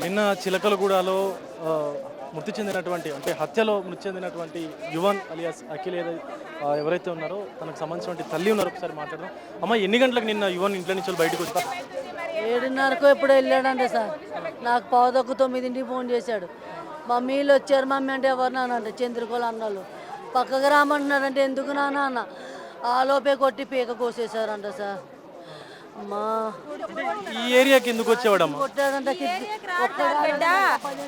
నిన్న చిలకలగూడలో మృతి చెందినటువంటి అంటే హత్యలో మృతి చెందినటువంటి యువన్ అలియాస్ అఖిల్ ఎవరైతే ఉన్నారో తనకు సంబంధించినటువంటి తల్లి ఉన్నారు. ఒకసారి మాట్లాడదాం. అమ్మ, ఎన్ని గంటలకు నిన్న యువన్ ఇంట్లో నుంచి బయటకు వచ్చి 7:30కు ఎప్పుడు వెళ్ళాడంటే సార్, నాకు 8:45కి ఫోన్ చేశాడు. మమ్మీలు వచ్చారు, మమ్మీ అంటే ఎవరు నాన్న అంటే చంద్రకోల అన్నోళ్ళు. పక్కకు రామంటున్నారంటే ఎందుకు నాన్న అన్న, ఆ లోపే కొట్టి పీక కోసేశారంట సార్. మా ఈ ఏరియాకి ఎందుకు వచ్చేవాడమ్మా? కొట్టాడంట. బిడ్డ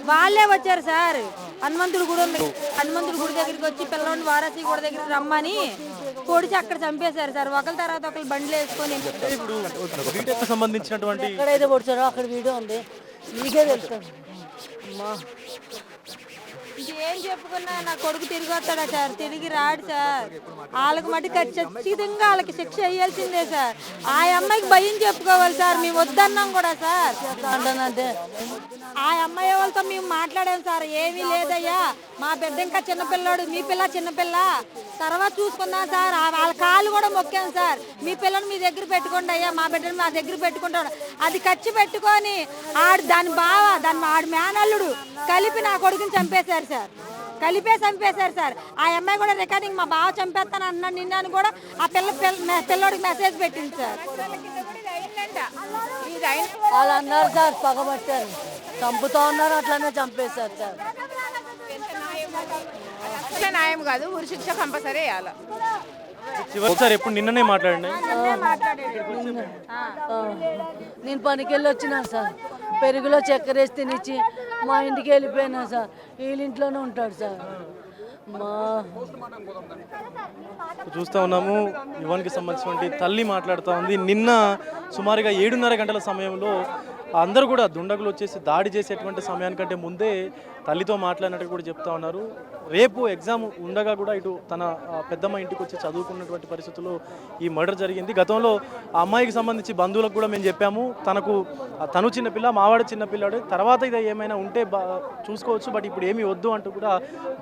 వాళ్ళే వచ్చారు సార్. హనుమంతుడు గుడి ఉంది, హనుమంతుడు గుడి దగ్గరికి వచ్చి పిల్లలని వారాసి గుడి దగ్గరికి రమ్మని పొడిచి అక్కడ చంపేశారు సార్. ఒకరి తర్వాత ఒకరు బండ్లు వేసుకొని. ఇప్పుడు వీటికి సంబంధించినటువంటి ఎక్కడైతే పొడిచారో అక్కడ వీడియో ఉంది, మీకే తెలుస్తుంది. అమ్మా, ఏం చెప్పుకున్నా నా కొడుకు తిరిగి వస్తాడా సార్? తిరిగి రాడు సార్. వాళ్ళకి మట్టి ఖచ్చితంగా వాళ్ళకి శిక్ష అయ్యాల్సిందే సార్. ఆ అమ్మాయికి భయం చెప్పుకోవాలి సార్. మేము వద్దన్నాం కూడా సార్. అంటానంటే ఆ అమ్మాయి వాళ్ళతో మేము మాట్లాడాం సార్. ఏమీ లేదయ్యా, మా బిడ్డ ఇంకా చిన్నపిల్లాడు, మీ పిల్ల చిన్నపిల్ల, తర్వాత చూసుకుందాం సార్. వాళ్ళ కాళ్ళు కూడా మొక్కాం సార్. మీ పిల్లని మీ దగ్గర పెట్టుకోండి అయ్యా, మా బిడ్డను మా దగ్గర పెట్టుకుంటాడు. అది ఖర్చు పెట్టుకొని దాని బావ, ఆడి మేనల్లుడు కలిపి నా కొడుకుని చంపేశారు సార్. కలిపే చంపేశారు సార్. ఆ అమ్మాయి కూడా రికార్డింగ్ మా బావ చంపేస్తాను అన్నాను నిన్న కూడా ఆ పిల్లోడికి మెసేజ్ పెట్టింది సార్. వాళ్ళు అన్నారు సార్, పగబట్టారు, చంపుతా ఉన్నారు, అట్లానే చంపేశారు సార్. అసలు న్యాయం కాదు, ఊరి శిక్ష కంపల్సరీ వేయాలి. ఒకసారి ఎప్పుడు నిన్ననే మాట్లాడండి. నేను పనికి వెళ్ళి వచ్చినాను సార్. పెరుగులో చక్కెర వేసి తినిచ్చి మా ఇంటికి వెళ్ళిపోయినా సార్. వీళ్ళింట్లోనే ఉంటాడు సార్. మా చూస్తూ ఉన్నాము, యువన్కి సంబంధించినటువంటి తల్లి మాట్లాడుతూ ఉంది. నిన్న సుమారుగా 7:30 గంటల సమయంలో అందరూ కూడా దుండగులు వచ్చేసి దాడి చేసేటువంటి సమయానికంటే ముందే తల్లితో మాట్లాడినట్టు కూడా చెప్తా ఉన్నారు. రేపు ఎగ్జామ్ ఉండగా కూడా ఇటు తన పెద్దమ్మ ఇంటికి వచ్చి చదువుకున్నటువంటి పరిస్థితుల్లో ఈ మర్డర్ జరిగింది. గతంలో ఆ అమ్మాయికి సంబంధించి బంధువులకు కూడా మేము చెప్పాము, తను చిన్నపిల్ల, మావాడు చిన్నపిల్లాడు, తర్వాత ఇది ఏమైనా ఉంటే చూసుకోవచ్చు, బట్ ఇప్పుడు ఏమీ వద్దు అంటూ కూడా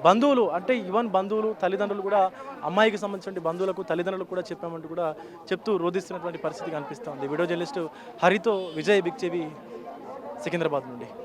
బంధువులు, అంటే ఈవెన్ బంధువులు, తల్లిదండ్రులు కూడా అమ్మాయికి సంబంధించిన బంధువులకు, తల్లిదండ్రులకు కూడా చెప్పామంటూ కూడా చెప్తూ రోధిస్తున్నటువంటి పరిస్థితి కనిపిస్తూ ఉంది. వీడియో జర్నలిస్టు హరితో విజయ్ బిగ్ చెవి, సికింద్రాబాద్ నుండి.